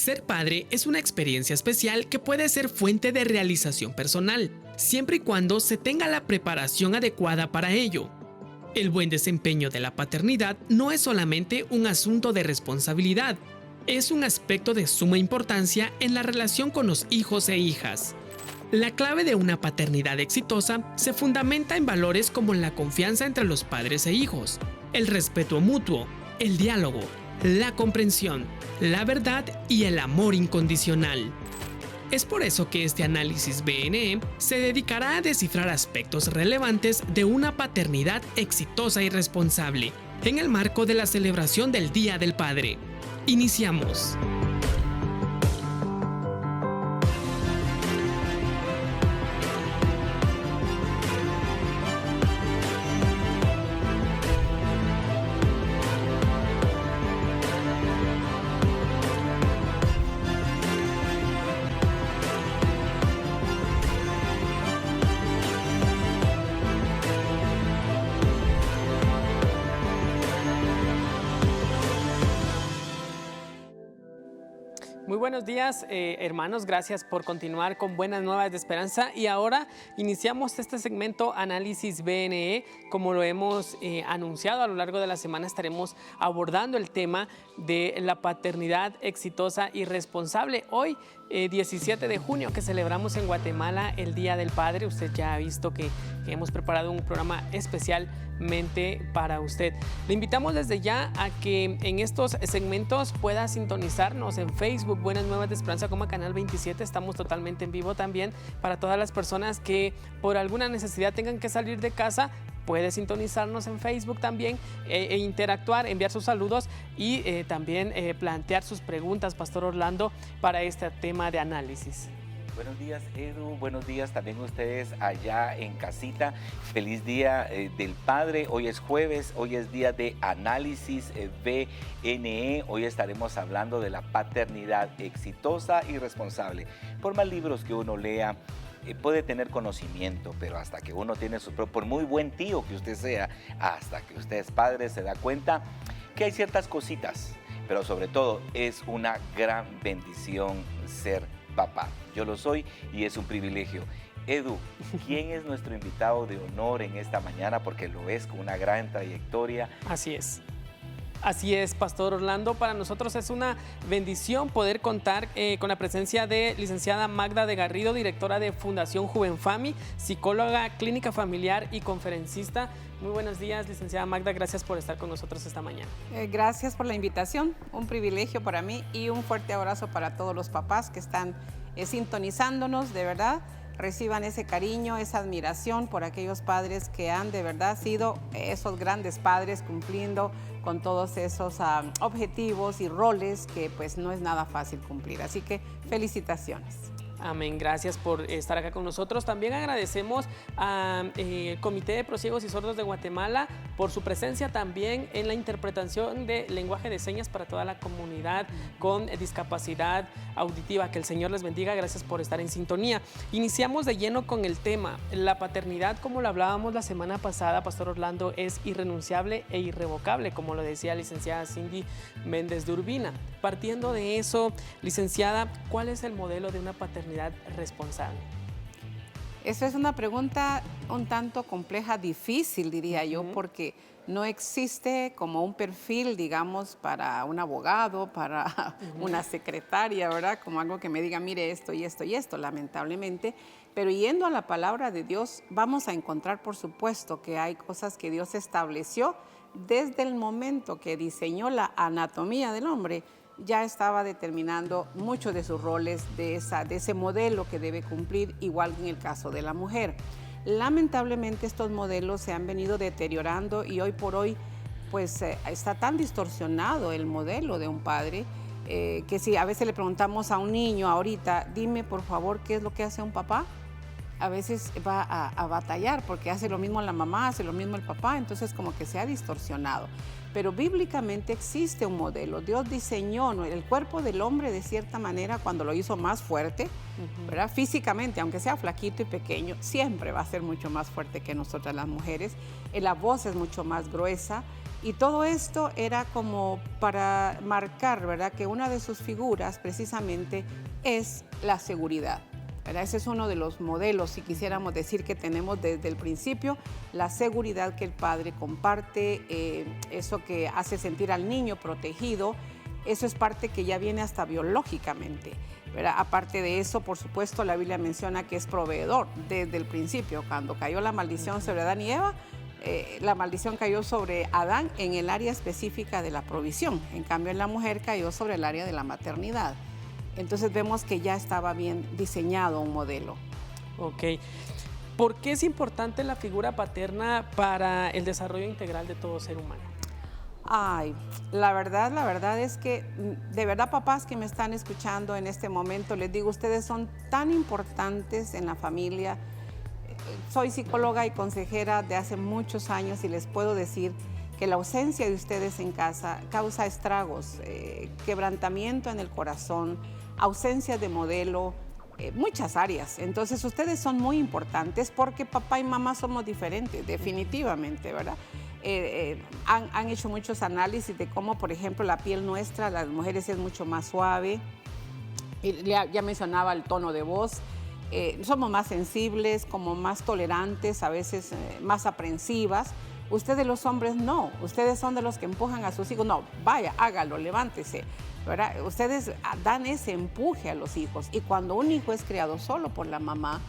Ser padre es una experiencia especial que puede ser fuente de realización personal, siempre y cuando se tenga la preparación adecuada para ello. El buen desempeño de la paternidad no es solamente un asunto de responsabilidad, es un aspecto de suma importancia en la relación con los hijos e hijas. La clave de una paternidad exitosa se fundamenta en valores como la confianza entre los padres e hijos, el respeto mutuo, el diálogo, la comprensión, la verdad y el amor incondicional. Es por eso que este análisis BNE se dedicará a descifrar aspectos relevantes de una paternidad exitosa y responsable, en el marco de la celebración del Día del Padre. Iniciamos. Muy buenos días, hermanos. Gracias por continuar con Buenas Nuevas de Esperanza. Y ahora iniciamos este segmento Análisis BNE. Como lo hemos anunciado a lo largo de la semana, estaremos abordando el tema de la paternidad exitosa y responsable. Hoy, 17 de junio, que celebramos en Guatemala el Día del Padre. Usted ya ha visto que hemos preparado un programa especialmente para usted. Le invitamos desde ya a que en estos segmentos pueda sintonizarnos en Facebook, Buenas Nuevas de Esperanza como Canal 27. Estamos totalmente en vivo también para todas las personas que por alguna necesidad tengan que salir de casa. Puede sintonizarnos en Facebook también e interactuar, enviar sus saludos y también plantear sus preguntas, Pastor Orlando, para este tema de análisis. Buenos días, Edu. Buenos días también ustedes allá en casita. Feliz Día del Padre. Hoy es jueves, hoy es día de análisis BNE. Hoy estaremos hablando de la paternidad exitosa y responsable. Por más libros que uno lea, puede tener conocimiento, pero hasta que uno tiene su propio, por muy buen tío que usted sea, hasta que usted es padre, se da cuenta que hay ciertas cositas, pero sobre todo es una gran bendición ser papá. Yo lo soy y es un privilegio. Edu, ¿quién es nuestro invitado de honor en esta mañana? Porque lo es con una gran trayectoria. Así es. Así es, Pastor Orlando. Para nosotros es una bendición poder contar con la presencia de licenciada Magda de Garrido, directora de Fundación Juvenfami, psicóloga clínica familiar y conferencista. Muy buenos días, licenciada Magda. Gracias por estar con nosotros esta mañana. Gracias por la invitación. Un privilegio para mí y un fuerte abrazo para todos los papás que están sintonizándonos, de verdad. Reciban ese cariño, esa admiración por aquellos padres que han de verdad sido esos grandes padres cumpliendo con todos esos objetivos y roles que pues no es nada fácil cumplir. Así que felicitaciones. Amén, gracias por estar acá con nosotros. También agradecemos al Comité de Prosiegos y Sordos de Guatemala por su presencia también en la interpretación de lenguaje de señas para toda la comunidad con discapacidad auditiva. Que el Señor les bendiga, gracias por estar en sintonía. Iniciamos de lleno con el tema. La paternidad, como lo hablábamos la semana pasada, Pastor Orlando, es irrenunciable e irrevocable, como lo decía la licenciada Cindy Méndez de Urbina. Partiendo de eso, licenciada, ¿cuál es el modelo de una paternidad responsable? Esa es una pregunta un tanto compleja, difícil diría yo, porque no existe como un perfil, digamos, para un abogado, para una secretaria, ¿verdad? Como algo que me diga, mire esto y esto y esto, lamentablemente. Pero yendo a la palabra de Dios, vamos a encontrar, por supuesto, que hay cosas que Dios estableció desde el momento que diseñó la anatomía del hombre. Ya estaba determinando muchos de sus roles, de ese modelo que debe cumplir, igual que en el caso de la mujer. Lamentablemente estos modelos se han venido deteriorando y hoy por hoy pues está tan distorsionado el modelo de un padre que si a veces le preguntamos a un niño ahorita, dime por favor qué es lo que hace un papá, a veces va a batallar porque hace lo mismo la mamá, hace lo mismo el papá, entonces como que se ha distorsionado. Pero bíblicamente existe un modelo. Dios diseñó el cuerpo del hombre de cierta manera cuando lo hizo más fuerte, ¿verdad? Físicamente, aunque sea flaquito y pequeño, siempre va a ser mucho más fuerte que nosotras las mujeres. La voz es mucho más gruesa, Y todo esto era como para marcar, ¿verdad?, que una de sus figuras precisamente es la seguridad, ¿verdad? Ese es uno de los modelos, si quisiéramos decir, que tenemos desde el principio, la seguridad que el padre comparte, eso que hace sentir al niño protegido. Eso es parte que ya viene hasta biológicamente, ¿verdad? Aparte de eso, por supuesto, la Biblia menciona que es proveedor desde el principio. Cuando cayó la maldición sobre Adán y Eva, la maldición cayó sobre Adán en el área específica de la provisión. En cambio, en la mujer cayó sobre el área de la maternidad. Entonces vemos que ya estaba bien diseñado un modelo. Ok. ¿Por qué es importante la figura paterna para el desarrollo integral de todo ser humano? Ay, la verdad es que, de verdad, papás que me están escuchando en este momento, les digo, ustedes son tan importantes en la familia. Soy psicóloga y consejera de hace muchos años y les puedo decir que la ausencia de ustedes en casa causa estragos, quebrantamiento en el corazón, ausencia de modelo, muchas áreas. Entonces ustedes son muy importantes porque papá y mamá somos diferentes, definitivamente, ¿verdad? Han hecho muchos análisis de cómo, por ejemplo, la piel nuestra, las mujeres, es mucho más suave. Ya mencionaba el tono de voz. Somos más sensibles, como más tolerantes, a veces más aprensivas. Ustedes los hombres no, ustedes son de los que empujan a sus hijos. No, vaya, hágalo, levántese, ¿verdad? Ustedes dan ese empuje a los hijos. Y cuando un hijo es criado solo por la mamá,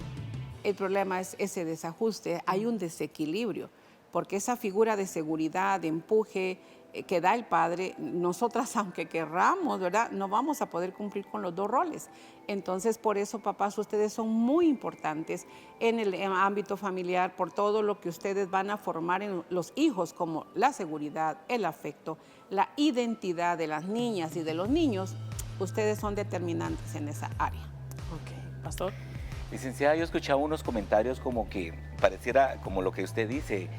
el problema es ese desajuste, hay un desequilibrio. Porque esa figura de seguridad, de empuje que da el padre, nosotras, aunque querramos, ¿verdad?, no vamos a poder cumplir con los dos roles. Entonces, por eso, papás, ustedes son muy importantes en el ámbito familiar, por todo lo que ustedes van a formar en los hijos, como la seguridad, el afecto, la identidad de las niñas y de los niños. Ustedes son determinantes en esa área. Ok, pastor. Licenciada, yo escuchaba unos comentarios como que pareciera, como lo que usted dice,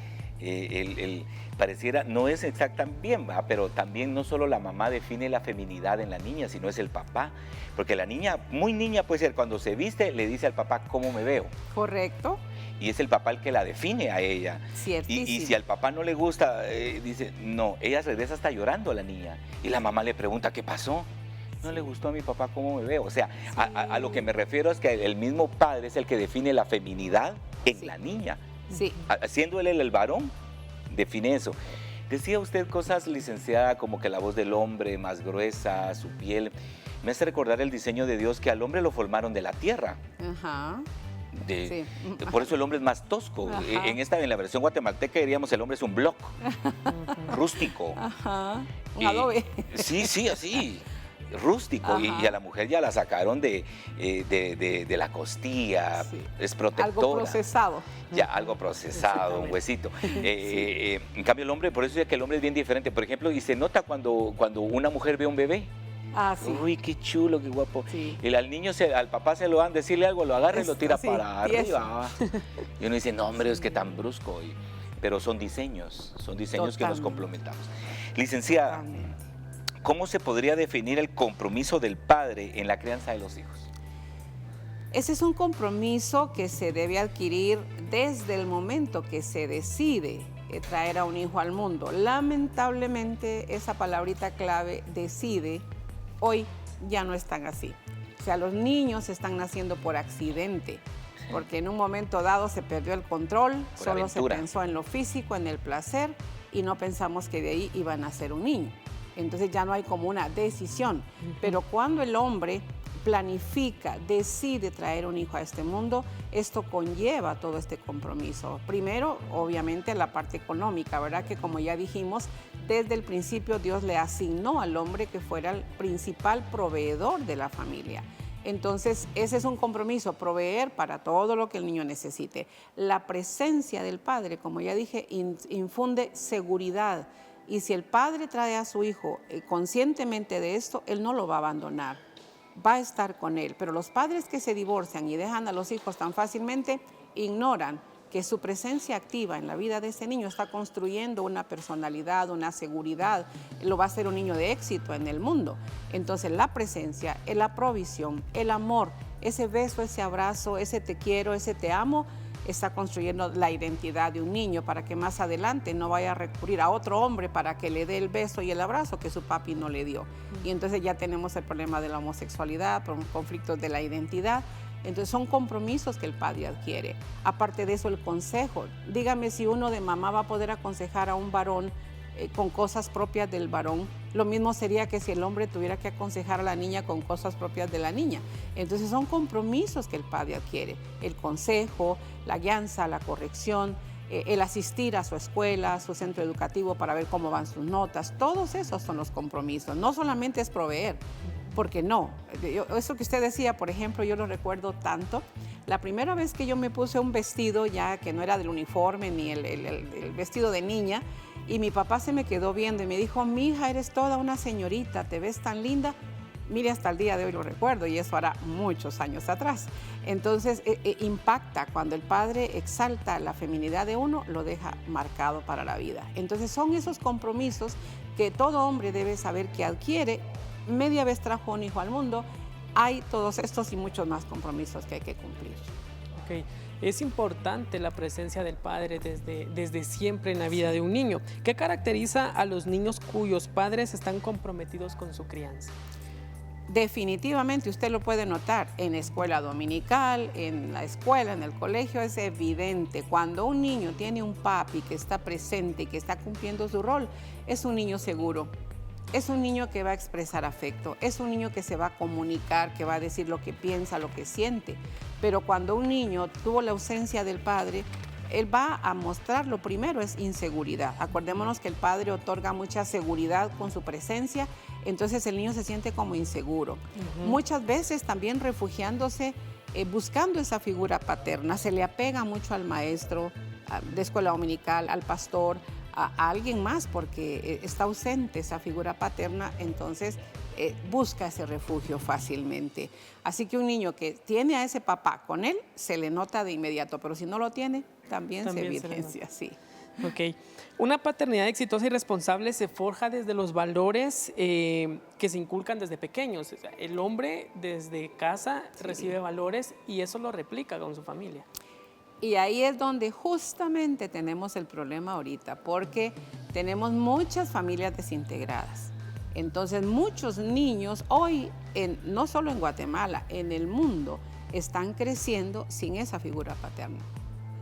pareciera, no es exactamente bien, ¿va? Pero también no solo la mamá define la feminidad en la niña, sino es el papá, porque la niña, muy niña puede ser, cuando se viste le dice al papá cómo me veo. Correcto. Y es el papá el que la define a ella. Ciertísimo. Y si al papá no le gusta, dice, no, ella regresa hasta llorando a la niña. Y la mamá le pregunta, ¿qué pasó? No le gustó a mi papá cómo me veo. O sea, sí. a lo que me refiero es que el mismo padre es el que define la feminidad en la niña. Sí. Siendo él el varón, define eso. Decía usted cosas, licenciada, como que la voz del hombre más gruesa, su piel. Me hace recordar el diseño de Dios, que al hombre lo formaron de la tierra. Ajá. Sí. Por eso el hombre es más tosco. En la versión guatemalteca diríamos el hombre es un block rústico. Ajá. Un adobe. Sí, así. Rústico. Y a la mujer ya la sacaron de la costilla, sí. Es protectora. Algo procesado. Ya, algo procesado, un huesito. En cambio el hombre, por eso es que el hombre es bien diferente. Por ejemplo, y se nota cuando una mujer ve un bebé. Ah, sí. Uy, qué chulo, qué guapo. Sí. Y al niño, al papá se lo dan, decirle algo, lo agarra y lo tira para arriba. Y uno dice, no, hombre, es que tan brusco. Pero son diseños que nos complementamos. Licenciada, ¿cómo se podría definir el compromiso del padre en la crianza de los hijos? Ese es un compromiso que se debe adquirir desde el momento que se decide traer a un hijo al mundo. Lamentablemente, esa palabrita clave, decide, hoy ya no están así. O sea, los niños están naciendo por accidente, porque en un momento dado se perdió el control, solo se pensó en lo físico, en el placer, y no pensamos que de ahí iba a nacer un niño. Entonces ya no hay como una decisión. Pero cuando el hombre planifica, decide traer un hijo a este mundo, esto conlleva todo este compromiso. Primero, obviamente, la parte económica, ¿verdad? Que como ya dijimos, desde el principio Dios le asignó al hombre que fuera el principal proveedor de la familia. Entonces, ese es un compromiso, proveer para todo lo que el niño necesite. La presencia del padre, como ya dije, infunde seguridad. Y si el padre trae a su hijo conscientemente de esto, él no lo va a abandonar, va a estar con él. Pero los padres que se divorcian y dejan a los hijos tan fácilmente, ignoran que su presencia activa en la vida de ese niño está construyendo una personalidad, una seguridad, lo va a hacer un niño de éxito en el mundo. Entonces la presencia, la provisión, el amor, ese beso, ese abrazo, ese te quiero, ese te amo, está construyendo la identidad de un niño para que más adelante no vaya a recurrir a otro hombre para que le dé el beso y el abrazo que su papi no le dio. Y entonces ya tenemos el problema de la homosexualidad, conflictos de la identidad. Entonces son compromisos que el padre adquiere. Aparte de eso, el consejo. Dígame si uno de mamá va a poder aconsejar a un varón con cosas propias del varón. Lo mismo sería que si el hombre tuviera que aconsejar a la niña con cosas propias de la niña. Entonces son compromisos que el padre adquiere. El consejo, la guianza, la corrección, el asistir a su escuela, a su centro educativo para ver cómo van sus notas. Todos esos son los compromisos. No solamente es proveer, porque no. Eso que usted decía, por ejemplo, yo lo recuerdo tanto. La primera vez que yo me puse un vestido, ya que no era del uniforme ni el vestido de niña, y mi papá se me quedó viendo y me dijo, mija, eres toda una señorita, te ves tan linda. Mire, hasta el día de hoy lo recuerdo y eso hará muchos años atrás. Entonces, impacta cuando el padre exalta la feminidad de uno, lo deja marcado para la vida. Entonces, son esos compromisos que todo hombre debe saber que adquiere. Media vez trajo un hijo al mundo, hay todos estos y muchos más compromisos que hay que cumplir. Ok. Es importante la presencia del padre desde siempre en la vida de un niño. ¿Qué caracteriza a los niños cuyos padres están comprometidos con su crianza? Definitivamente usted lo puede notar en escuela dominical, en la escuela, en el colegio, es evidente. Cuando un niño tiene un papi que está presente y que está cumpliendo su rol, es un niño seguro. Es un niño que va a expresar afecto, es un niño que se va a comunicar, que va a decir lo que piensa, lo que siente. Pero cuando un niño tuvo la ausencia del padre, él va a mostrar, lo primero es inseguridad. Acordémonos que el padre otorga mucha seguridad con su presencia, entonces el niño se siente como inseguro. Muchas veces también refugiándose, buscando esa figura paterna, se le apega mucho al maestro de escuela dominical, al pastor, a alguien más porque está ausente esa figura paterna, entonces busca ese refugio fácilmente. Así que un niño que tiene a ese papá con él, se le nota de inmediato, pero si no lo tiene, también se evidencia, sí. Ok. Una paternidad exitosa y responsable se forja desde los valores que se inculcan desde pequeños. O sea, el hombre desde casa recibe valores y eso lo replica con su familia. Y ahí es donde justamente tenemos el problema ahorita, porque tenemos muchas familias desintegradas. Entonces, muchos niños hoy, no solo en Guatemala, en el mundo, están creciendo sin esa figura paterna.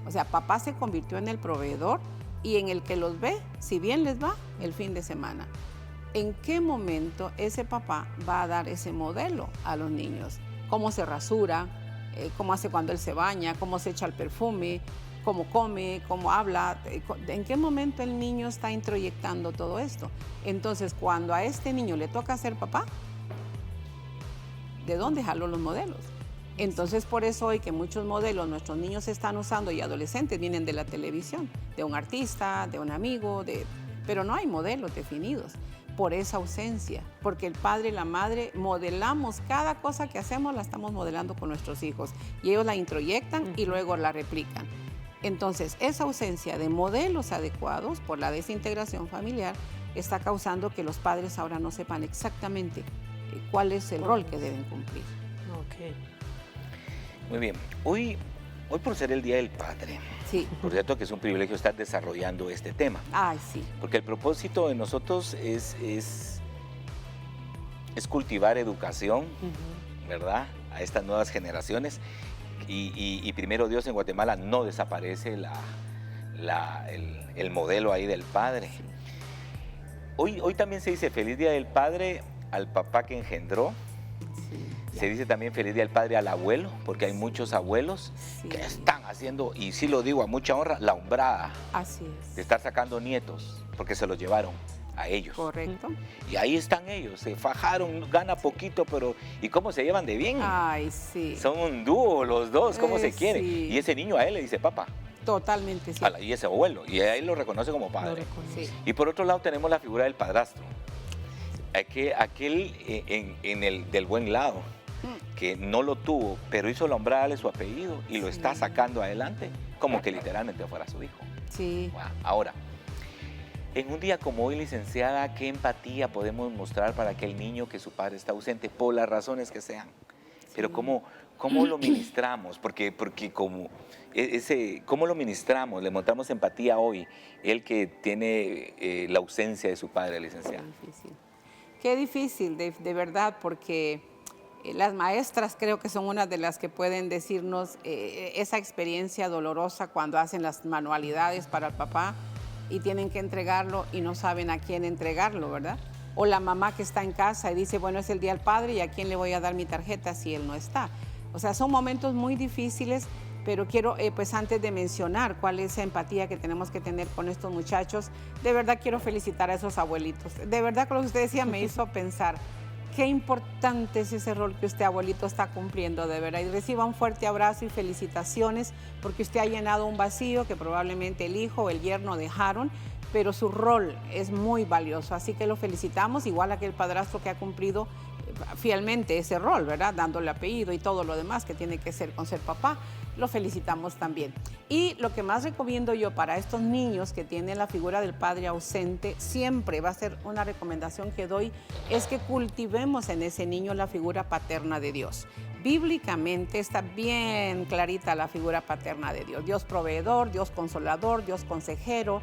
O sea, papá se convirtió en el proveedor y en el que los ve, si bien les va, el fin de semana. ¿En qué momento ese papá va a dar ese modelo a los niños? ¿Cómo se rasura? Cómo hace cuando él se baña, cómo se echa el perfume, cómo come, cómo habla, en qué momento el niño está introyectando todo esto. Entonces, cuando a este niño le toca ser papá, ¿de dónde jaló los modelos? Entonces, por eso hoy que muchos modelos nuestros niños están usando y adolescentes vienen de la televisión, de un artista, de un amigo, pero no hay modelos definidos. Por esa ausencia, porque el padre y la madre modelamos cada cosa que hacemos, la estamos modelando con nuestros hijos y ellos la introyectan y luego la replican. Entonces, esa ausencia de modelos adecuados por la desintegración familiar está causando que los padres ahora no sepan exactamente cuál es el rol que deben cumplir. Ok. Muy bien. Hoy por ser el Día del Padre, sí. Por cierto que es un privilegio estar desarrollando este tema. Ay, sí. Porque el propósito de nosotros es cultivar educación, ¿verdad? A estas nuevas generaciones. Y primero Dios, en Guatemala no desaparece el modelo ahí del padre. Hoy también se dice Feliz Día del Padre al papá que engendró. Se dice también Feliz Día del Padre al abuelo, porque hay muchos abuelos que están haciendo, y sí lo digo a mucha honra, la hombrada. Así es. De estar sacando nietos, porque se los llevaron a ellos. Correcto. Y ahí están ellos, se fajaron, gana poquito, pero ¿y cómo se llevan de bien? Ay, sí. Son un dúo los dos, ¿cómo se quieren? Sí. Y ese niño a él le dice papá. Totalmente, sí. Y ese abuelo, y a él lo reconoce como padre. Sí. Y por otro lado tenemos la figura del padrastro. Aquel del buen lado, que no lo tuvo, pero hizo nombrarle su apellido y lo está sacando adelante, como que literalmente fuera su hijo. Sí. Wow. Ahora, en un día como hoy, licenciada, ¿qué empatía podemos mostrar para aquel niño que su padre está ausente, por las razones que sean? pero ¿cómo lo ministramos? Porque como ¿cómo lo ministramos? Le mostramos empatía hoy, él que tiene la ausencia de su padre, licenciado. Qué difícil, de verdad, porque las maestras creo que son una de las que pueden decirnos esa experiencia dolorosa cuando hacen las manualidades para el papá y tienen que entregarlo y no saben a quién entregarlo, ¿verdad? O la mamá que está en casa y dice, bueno, es el día del padre y a quién le voy a dar mi tarjeta si él no está. O sea, son momentos muy difíciles, pero quiero, pues antes de mencionar cuál es esa empatía que tenemos que tener con estos muchachos, de verdad quiero felicitar a esos abuelitos. De verdad, con lo que usted decía, me hizo pensar qué importante es ese rol que usted, abuelito, está cumpliendo, de verdad. Y reciba un fuerte abrazo y felicitaciones porque usted ha llenado un vacío que probablemente el hijo o el yerno dejaron, pero su rol es muy valioso. Así que lo felicitamos, igual a aquel padrastro que ha cumplido fielmente ese rol, ¿verdad? Dándole apellido y todo lo demás que tiene que ser con ser papá. Lo felicitamos también. Y lo que más recomiendo yo para estos niños que tienen la figura del padre ausente, siempre va a ser una recomendación que doy, es que cultivemos en ese niño la figura paterna de Dios. Bíblicamente está bien clarita la figura paterna de Dios. Dios proveedor, Dios consolador, Dios consejero,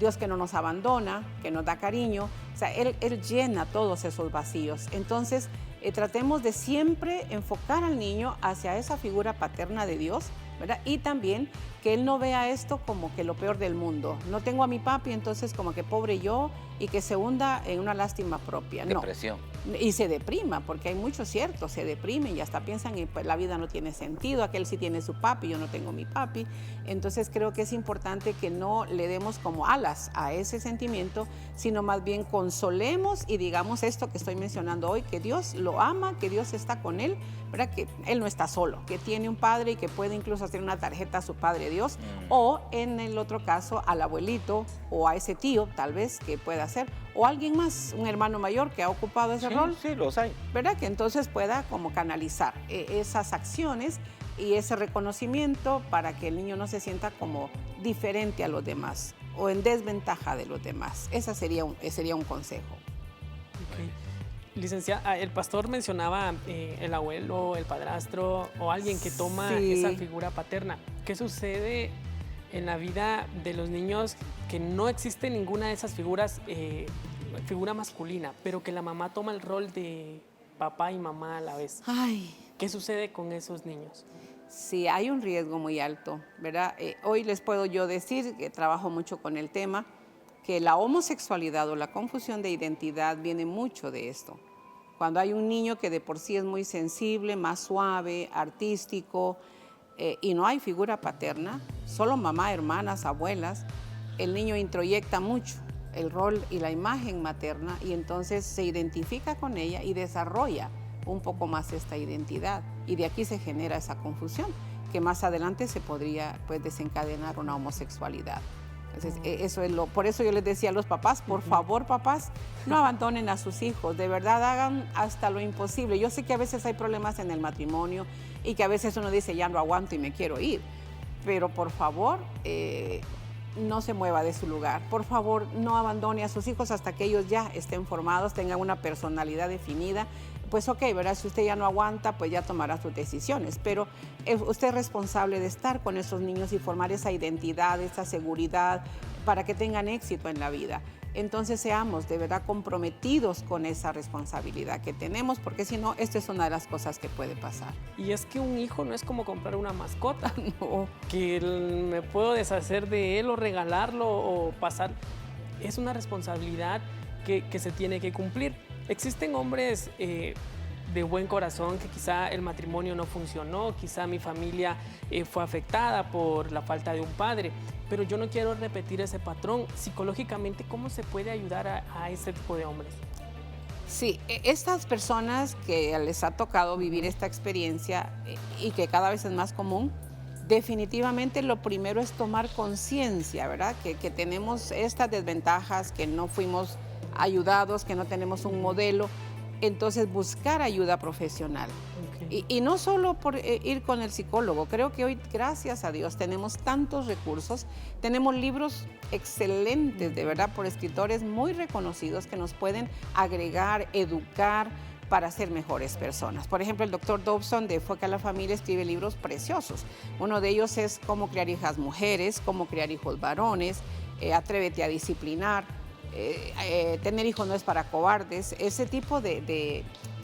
Dios que no nos abandona, que nos da cariño. O sea, Él llena todos esos vacíos. Entonces, tratemos de siempre enfocar al niño hacia esa figura paterna de Dios, ¿verdad? Y también que él no vea esto como que lo peor del mundo. No tengo a mi papi, entonces como que pobre yo, y que se hunda en una lástima propia. No. Depresión. Y se deprima, porque hay muchos ciertos, se deprimen y hasta piensan que pues, la vida no tiene sentido, aquel sí tiene su papi, yo no tengo mi papi. Entonces creo que es importante que no le demos como alas a ese sentimiento, sino más bien consolemos y digamos esto que estoy mencionando hoy, que Dios lo ama, que Dios está con él, ¿verdad? Que él no está solo, que tiene un padre y que puede incluso hacer una tarjeta a su padre Dios, o en el otro caso al abuelito o a ese tío tal vez que pueda hacer, o alguien más, un hermano mayor que ha ocupado ese rol. Sí, los hay. ¿Verdad? Que entonces pueda como canalizar esas acciones y ese reconocimiento para que el niño no se sienta como diferente a los demás o en desventaja de los demás. Ese sería un consejo. Okay. Licenciada, el pastor mencionaba el abuelo, el padrastro o alguien que toma esa figura paterna. ¿Qué sucede en la vida de los niños que no existe ninguna de esas figuras, figura masculina, pero que la mamá toma el rol de papá y mamá a la vez? Ay. ¿Qué sucede con esos niños? Sí, hay un riesgo muy alto, ¿verdad? Hoy les puedo yo decir, que trabajo mucho con el tema, que la homosexualidad o la confusión de identidad viene mucho de esto. Cuando hay un niño que de por sí es muy sensible, más suave, artístico, y no hay figura paterna, solo mamá, hermanas, abuelas, el niño introyecta mucho el rol y la imagen materna y entonces se identifica con ella y desarrolla un poco más esta identidad. Y de aquí se genera esa confusión, que más adelante se podría pues, desencadenar una homosexualidad. Entonces, por eso yo les decía a los papás, por favor, papás, no abandonen a sus hijos, de verdad hagan hasta lo imposible. Yo sé que a veces hay problemas en el matrimonio y que a veces uno dice, ya no aguanto y me quiero ir, pero por favor, no se mueva de su lugar. Por favor, no abandone a sus hijos hasta que ellos ya estén formados, tengan una personalidad definida. Pues ok, ¿verdad? Si usted ya no aguanta, pues ya tomará sus decisiones, pero usted es responsable de estar con esos niños y formar esa identidad, esa seguridad para que tengan éxito en la vida. Entonces seamos de verdad comprometidos con esa responsabilidad que tenemos, porque si no, esta es una de las cosas que puede pasar. Y es que un hijo no es como comprar una mascota, No. que me puedo deshacer de él o regalarlo o pasar. Es una responsabilidad que se tiene que cumplir. Existen hombres de buen corazón que quizá el matrimonio no funcionó, quizá mi familia fue afectada por la falta de un padre, pero yo no quiero repetir ese patrón. Psicológicamente, ¿cómo se puede ayudar a ese tipo de hombres? Sí, estas personas que les ha tocado vivir esta experiencia y que cada vez es más común, definitivamente lo primero es tomar conciencia, ¿verdad? Que tenemos estas desventajas, que no fuimos ayudados, que no tenemos un modelo, entonces buscar ayuda profesional. Okay. Y no solo por ir con el psicólogo, creo que hoy, gracias a Dios, tenemos tantos recursos, tenemos libros excelentes, de verdad, por escritores muy reconocidos que nos pueden agregar, educar, para ser mejores personas. Por ejemplo, el doctor Dobson de Enfoque a la Familia escribe libros preciosos. Uno de ellos es Cómo criar hijas mujeres, Cómo criar hijos varones, Atrévete a disciplinar, Tener hijos no es para cobardes. Ese tipo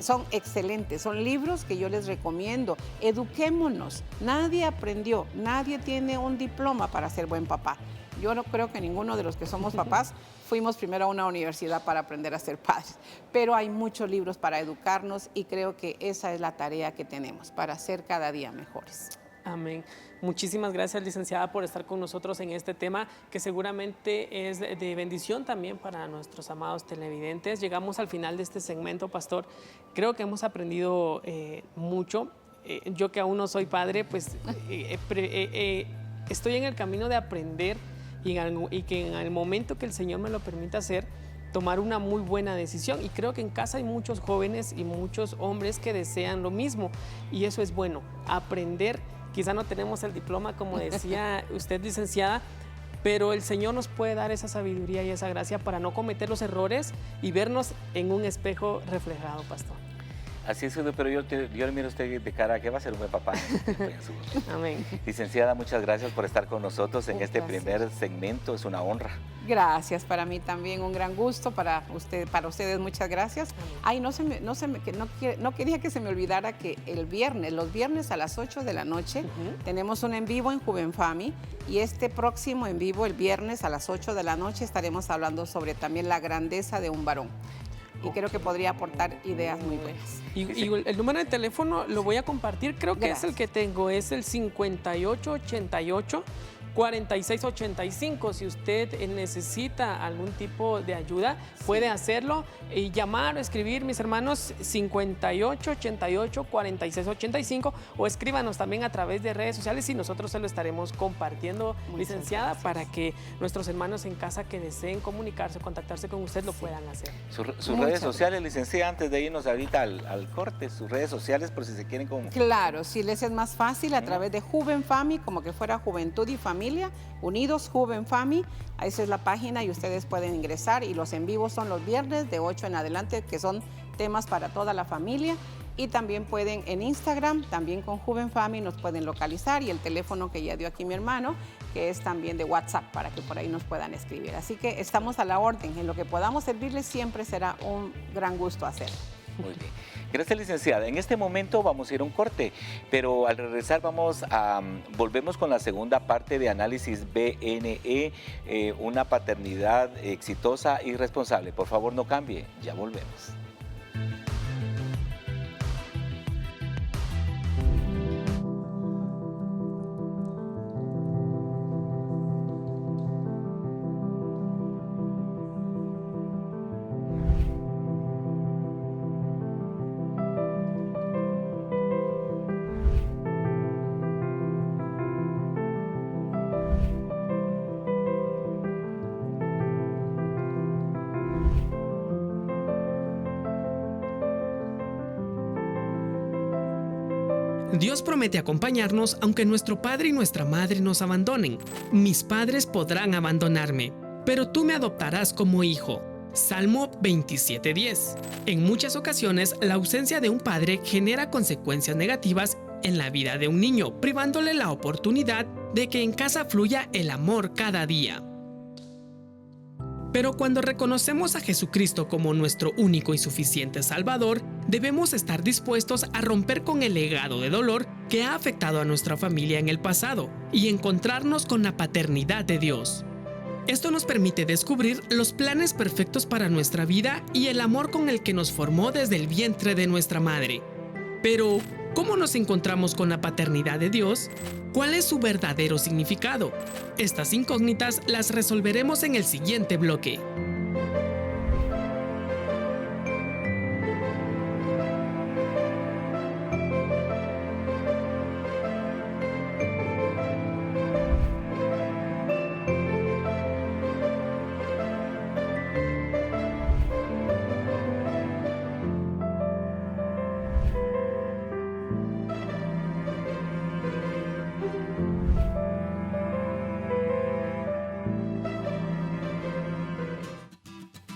son excelentes, son libros que yo les recomiendo. Eduquémonos. Nadie aprendió, nadie tiene un diploma para ser buen papá. Yo no creo que ninguno de los que somos papás fuimos primero a una universidad para aprender a ser padres, pero hay muchos libros para educarnos y creo que esa es la tarea que tenemos, para ser cada día mejores. Amén. Muchísimas gracias, licenciada, por estar con nosotros en este tema que seguramente es de bendición también para nuestros amados televidentes. Llegamos al final de este segmento, pastor. Creo que hemos aprendido mucho. Yo que aún no soy padre, pues estoy en el camino de aprender y que en el momento que el Señor me lo permita hacer, tomar una muy buena decisión. Y creo que en casa hay muchos jóvenes y muchos hombres que desean lo mismo. Y eso es bueno, aprender. Quizá no tenemos el diploma, como decía usted, licenciada, pero el Señor nos puede dar esa sabiduría y esa gracia para no cometer los errores y vernos en un espejo reflejado, pastor. Así es, pero yo le miro a usted de cara a que va a ser un buen papá. Amén. Licenciada, muchas gracias por estar con nosotros en este primer segmento. Es una honra. Gracias, para mí también un gran gusto, para ustedes muchas gracias. Ay, no quería que se me olvidara que los viernes a las 8 de la noche, tenemos un en vivo en Juvenfami, y este próximo en vivo, el viernes a las 8 de la noche, estaremos hablando sobre también la grandeza de un varón. Y creo que podría aportar ideas muy buenas. Y el número de teléfono lo voy a compartir, creo que Gracias. es el que tengo, es el 5888-4685. Si usted necesita algún tipo de ayuda, puede hacerlo y llamar o escribir, mis hermanos, 5888-4685, o escríbanos también a través de redes sociales y nosotros se lo estaremos compartiendo, licenciada, para que nuestros hermanos en casa que deseen comunicarse, contactarse con usted, lo puedan hacer. Sus redes sociales, licenciada, antes de irnos ahorita al corte, sus redes sociales por si se quieren Claro, si les es más fácil, a través de Juvenfami, como que fuera Juventud y Familia, unidos Juvenfami, esa es la página y ustedes pueden ingresar, y los en vivos son los viernes de 8 en adelante, que son temas para toda la familia. Y también pueden en Instagram, también con Juvenfami, nos pueden localizar, y el teléfono que ya dio aquí mi hermano, que es también de WhatsApp, para que por ahí nos puedan escribir. Así que estamos a la orden, en lo que podamos servirles siempre será un gran gusto hacerlo. Muy bien. Gracias, licenciada. En este momento vamos a ir a un corte, pero al regresar volvemos con la segunda parte de Análisis BNE, una paternidad exitosa y responsable. Por favor, no cambie, ya volvemos. Dios promete acompañarnos aunque nuestro padre y nuestra madre nos abandonen. Mis padres podrán abandonarme, pero tú me adoptarás como hijo. Salmo 27:10. En muchas ocasiones, la ausencia de un padre genera consecuencias negativas en la vida de un niño, privándole la oportunidad de que en casa fluya el amor cada día. Pero cuando reconocemos a Jesucristo como nuestro único y suficiente Salvador, debemos estar dispuestos a romper con el legado de dolor que ha afectado a nuestra familia en el pasado y encontrarnos con la paternidad de Dios. Esto nos permite descubrir los planes perfectos para nuestra vida y el amor con el que nos formó desde el vientre de nuestra madre. Pero, ¿cómo nos encontramos con la paternidad de Dios? ¿Cuál es su verdadero significado? Estas incógnitas las resolveremos en el siguiente bloque.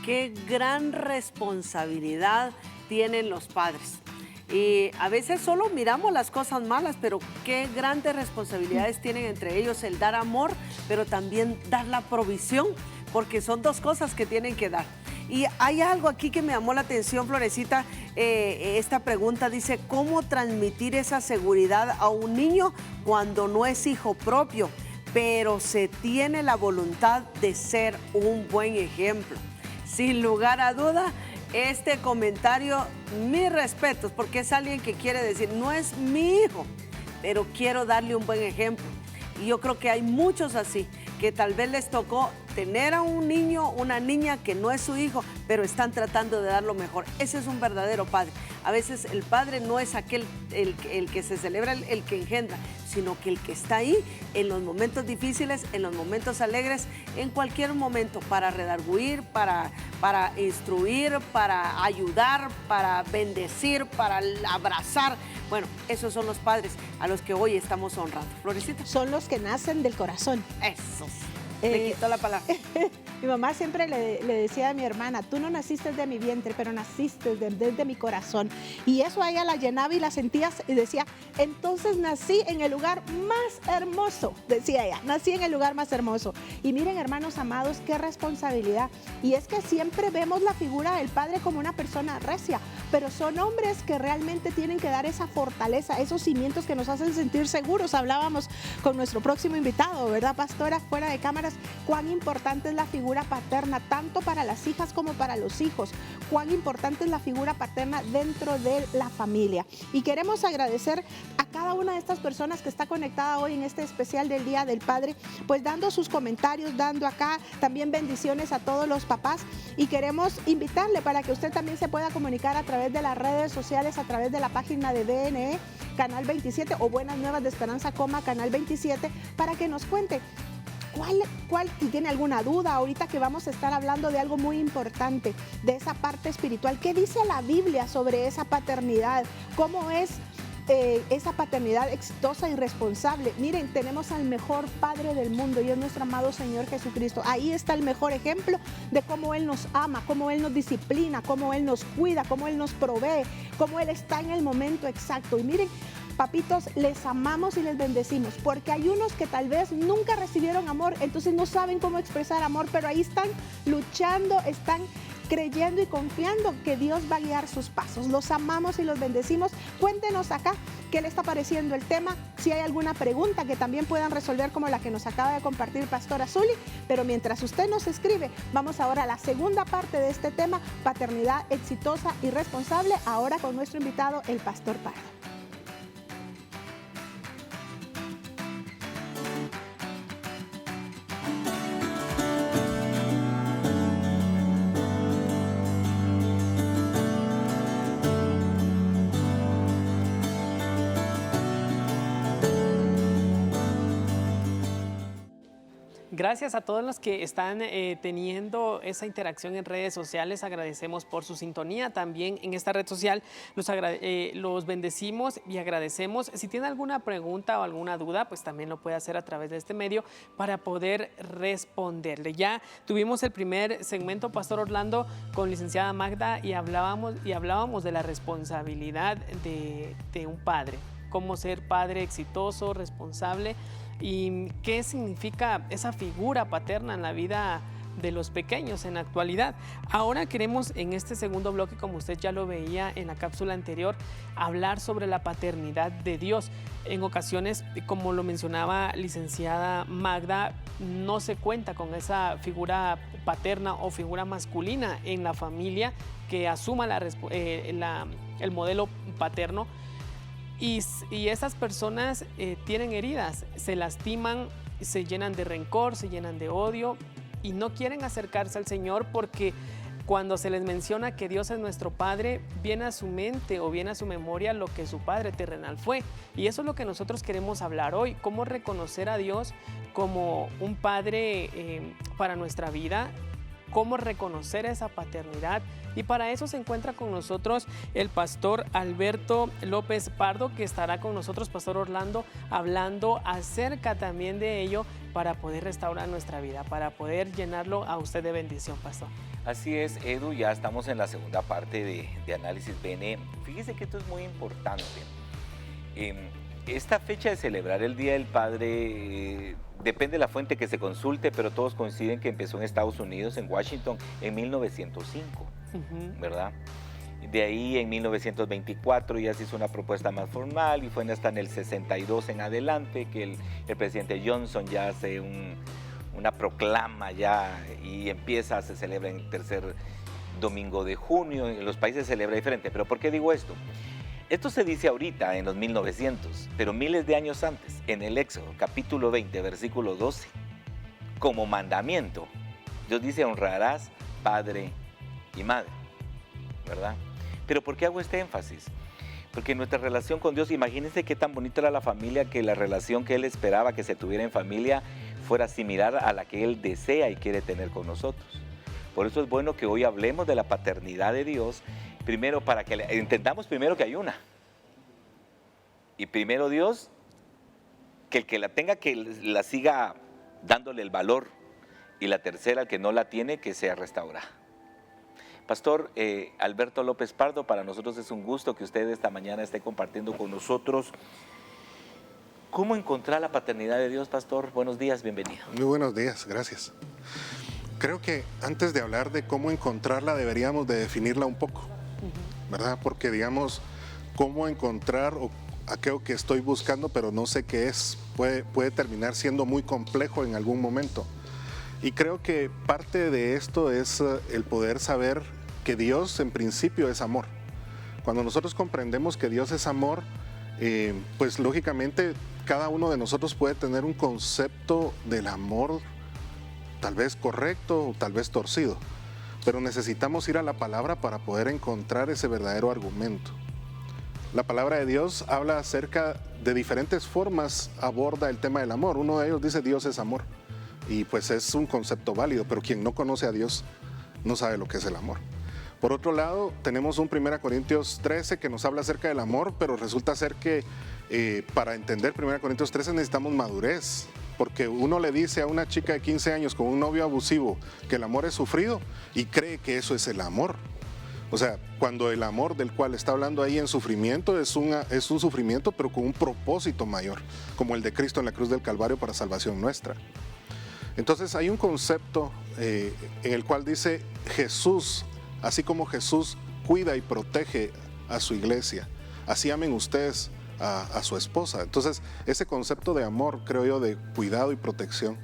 Qué gran responsabilidad tienen los padres. Y a veces solo miramos las cosas malas, pero qué grandes responsabilidades tienen entre ellos el dar amor, pero también dar la provisión, porque son dos cosas que tienen que dar. Y hay algo aquí que me llamó la atención, Florecita, esta pregunta dice, ¿cómo transmitir esa seguridad a un niño cuando no es hijo propio, pero se tiene la voluntad de ser un buen ejemplo? Sin lugar a duda, este comentario, mis respetos, porque es alguien que quiere decir, no es mi hijo, pero quiero darle un buen ejemplo. Y yo creo que hay muchos así, que tal vez les tocó tener a un niño, una niña que no es su hijo, pero están tratando de dar lo mejor. Ese es un verdadero padre. A veces el padre no es aquel el que se celebra, el que engendra, sino que el que está ahí en los momentos difíciles, en los momentos alegres, en cualquier momento, para redarguir, para instruir, para ayudar, para bendecir, para abrazar. Bueno, esos son los padres a los que hoy estamos honrando. Florecita. Son los que nacen del corazón. Esos. Me quitó la palabra. Mi mamá siempre le decía a mi hermana, tú no naciste de mi vientre, pero naciste desde mi corazón. Y eso a ella la llenaba y la sentía y decía, entonces nací en el lugar más hermoso, decía ella, nací en el lugar más hermoso. Y miren, hermanos amados, qué responsabilidad. Y es que siempre vemos la figura del padre como una persona recia, pero son hombres que realmente tienen que dar esa fortaleza, esos cimientos que nos hacen sentir seguros. Hablábamos con nuestro próximo invitado, ¿verdad, pastora? Fuera de cámaras, cuán importante es la figura paterna, tanto para las hijas como para los hijos. Cuán importante es la figura paterna dentro de la familia. Y queremos agradecer a cada una de estas personas que está conectada hoy en este especial del Día del Padre, pues dando sus comentarios, dando acá también bendiciones a todos los papás. Y queremos invitarle para que usted también se pueda comunicar a través de las redes sociales, a través de la página de BNE, Canal 27 o Buenas Nuevas de Esperanza, Canal 27, para que nos cuente si tiene alguna duda, ahorita que vamos a estar hablando de algo muy importante, de esa parte espiritual. ¿Qué dice la Biblia sobre esa paternidad? ¿Cómo es esa paternidad exitosa y responsable? Miren, tenemos al mejor Padre del mundo y es nuestro amado Señor Jesucristo. Ahí está el mejor ejemplo de cómo Él nos ama, cómo Él nos disciplina, cómo Él nos cuida, cómo Él nos provee, cómo Él está en el momento exacto. Y miren, papitos, les amamos y les bendecimos, porque hay unos que tal vez nunca recibieron amor, entonces no saben cómo expresar amor, pero ahí están luchando, están creyendo y confiando que Dios va a guiar sus pasos. Los amamos y los bendecimos. Cuéntenos acá qué le está pareciendo el tema, si hay alguna pregunta que también puedan resolver como la que nos acaba de compartir Pastora Zuli. Pero mientras usted nos escribe, vamos ahora a la segunda parte de este tema, paternidad exitosa y responsable, ahora con nuestro invitado, el Pastor Pardo. Gracias a todos los que están teniendo esa interacción en redes sociales. Agradecemos por su sintonía también en esta red social. Los bendecimos y agradecemos. Si tiene alguna pregunta o alguna duda, pues también lo puede hacer a través de este medio para poder responderle. Ya tuvimos el primer segmento, Pastor Orlando, con licenciada Magda y hablábamos de la responsabilidad de un padre. Cómo ser padre exitoso, responsable. ¿Y qué significa esa figura paterna en la vida de los pequeños en la actualidad? Ahora queremos en este segundo bloque, como usted ya lo veía en la cápsula anterior, hablar sobre la paternidad de Dios. En ocasiones, como lo mencionaba licenciada Magda, no se cuenta con esa figura paterna o figura masculina en la familia que asuma el modelo paterno. Y esas personas tienen heridas, se lastiman, se llenan de rencor, se llenan de odio y no quieren acercarse al Señor porque cuando se les menciona que Dios es nuestro Padre, viene a su mente o viene a su memoria lo que su Padre terrenal fue. Y eso es lo que nosotros queremos hablar hoy, cómo reconocer a Dios como un Padre para nuestra vida, cómo reconocer esa paternidad. Y para eso se encuentra con nosotros el pastor Alberto López Pardo, que estará con nosotros, pastor Orlando, hablando acerca también de ello para poder restaurar nuestra vida, para poder llenarlo a usted de bendición, pastor. Así es, Edu, ya estamos en la segunda parte de Análisis BNE. Fíjese que esto es muy importante. Esta fecha de celebrar el Día del Padre depende de la fuente que se consulte, pero todos coinciden que empezó en Estados Unidos, en Washington, en 1905, ¿verdad? De ahí en 1924 ya se hizo una propuesta más formal y fue hasta en el 62 en adelante que el presidente Johnson ya hace una proclama ya y se celebra en el tercer domingo de junio. En los países se celebra diferente. ¿Pero por qué digo esto? Esto se dice ahorita en los 1900, pero miles de años antes, en el Éxodo, capítulo 20, versículo 12, como mandamiento, Dios dice: honrarás padre y madre, ¿verdad? Pero ¿por qué hago este énfasis? Porque nuestra relación con Dios, imagínense qué tan bonita era la familia, que la relación que Él esperaba que se tuviera en familia fuera similar a la que Él desea y quiere tener con nosotros. Por eso es bueno que hoy hablemos de la paternidad de Dios, primero para que entendamos primero que hay una. Y primero Dios, que el que la tenga, que la siga dándole el valor. Y la tercera, el que no la tiene, que sea restaurada. Pastor Alberto López Pardo, para nosotros es un gusto que usted esta mañana esté compartiendo con nosotros. ¿Cómo encontrar la paternidad de Dios, pastor? Buenos días, bienvenido. Muy buenos días, gracias. Creo que antes de hablar de cómo encontrarla, deberíamos de definirla un poco, ¿verdad? Porque digamos, cómo encontrar aquello que estoy buscando, pero no sé qué es, puede terminar siendo muy complejo en algún momento. Y creo que parte de esto es el poder saber que Dios en principio es amor. Cuando nosotros comprendemos que Dios es amor, pues lógicamente cada uno de nosotros puede tener un concepto del amor tal vez correcto o tal vez torcido, pero necesitamos ir a la palabra para poder encontrar ese verdadero argumento. La palabra de Dios habla acerca de diferentes formas, aborda el tema del amor. Uno de ellos dice: Dios es amor, y pues es un concepto válido, pero quien no conoce a Dios no sabe lo que es el amor. Por otro lado, tenemos un 1 Corintios 13 que nos habla acerca del amor, pero resulta ser que para entender 1 Corintios 13 necesitamos madurez, porque uno le dice a una chica de 15 años con un novio abusivo que el amor es sufrido y cree que eso es el amor. O sea, cuando el amor del cual está hablando ahí en sufrimiento es un sufrimiento, pero con un propósito mayor, como el de Cristo en la cruz del Calvario para salvación nuestra. Entonces hay un concepto en el cual dice Jesús, así como Jesús cuida y protege a su iglesia, así amen ustedes a su esposa. Entonces ese concepto de amor, creo yo, de cuidado y protección,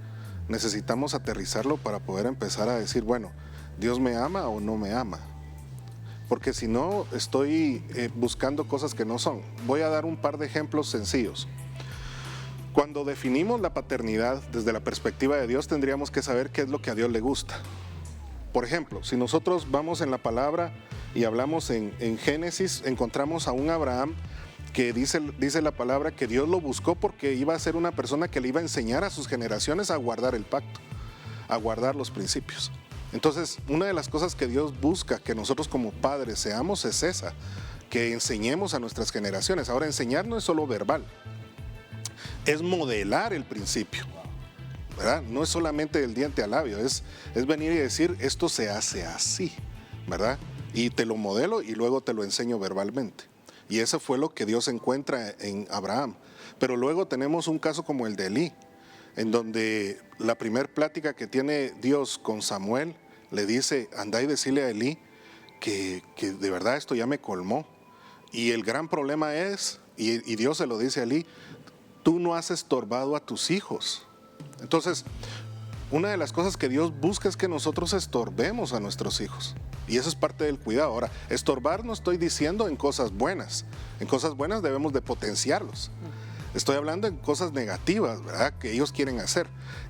necesitamos aterrizarlo para poder empezar a decir, bueno, ¿Dios me ama o no me ama? Porque si no, estoy buscando cosas que no son. Voy a dar un par de ejemplos sencillos. Cuando definimos la paternidad desde la perspectiva de Dios, tendríamos que saber qué es lo que a Dios le gusta. Por ejemplo, si nosotros vamos en la palabra y hablamos en Génesis, encontramos a un Abraham que dice la palabra que Dios lo buscó porque iba a ser una persona que le iba a enseñar a sus generaciones a guardar el pacto, a guardar los principios. Entonces, una de las cosas que Dios busca que nosotros como padres seamos es esa, que enseñemos a nuestras generaciones. Ahora, enseñar no es solo verbal, es modelar el principio, ¿verdad? No es solamente del diente al labio, es venir y decir, esto se hace así, ¿verdad? Y te lo modelo y luego te lo enseño verbalmente. Y eso fue lo que Dios encuentra en Abraham. Pero luego tenemos un caso como el de Elí, en donde la primer plática que tiene Dios con Samuel, le dice, anda y decirle a Elí que de verdad esto ya me colmó. Y el gran problema es, y Dios se lo dice a Elí, tú no has estorbado a tus hijos. Entonces, una de las cosas que Dios busca es que nosotros estorbemos a nuestros hijos. Y eso es parte del cuidado. Ahora, estorbar no estoy diciendo en cosas buenas. En cosas buenas debemos de potenciarlos. Estoy hablando en cosas negativas, ¿verdad? Que ellos quieren hacer.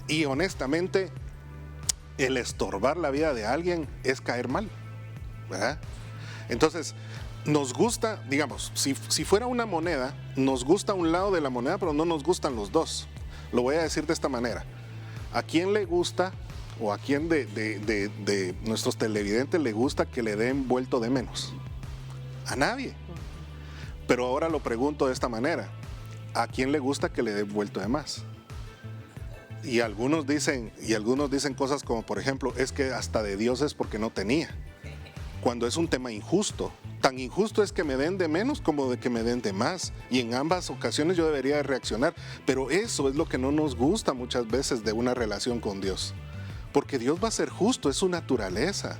Y honestamente, el estorbar la vida de alguien es caer mal, ¿verdad? Entonces, nos gusta, digamos, si fuera una moneda, nos gusta un lado de la moneda, pero no nos gustan los dos. Lo voy a decir de esta manera. ¿A quién le gusta o a quién de nuestros televidentes le gusta que le den vuelto de menos? A nadie. Pero ahora lo pregunto de esta manera, ¿a quién le gusta que le den vuelto de más? Y algunos dicen cosas como, por ejemplo, es que hasta de Dios es porque no tenía, cuando es un tema injusto. Tan injusto es que me den de menos como de que me den de más. Y en ambas ocasiones yo debería de reaccionar. Pero eso es lo que no nos gusta muchas veces de una relación con Dios. Porque Dios va a ser justo, es su naturaleza.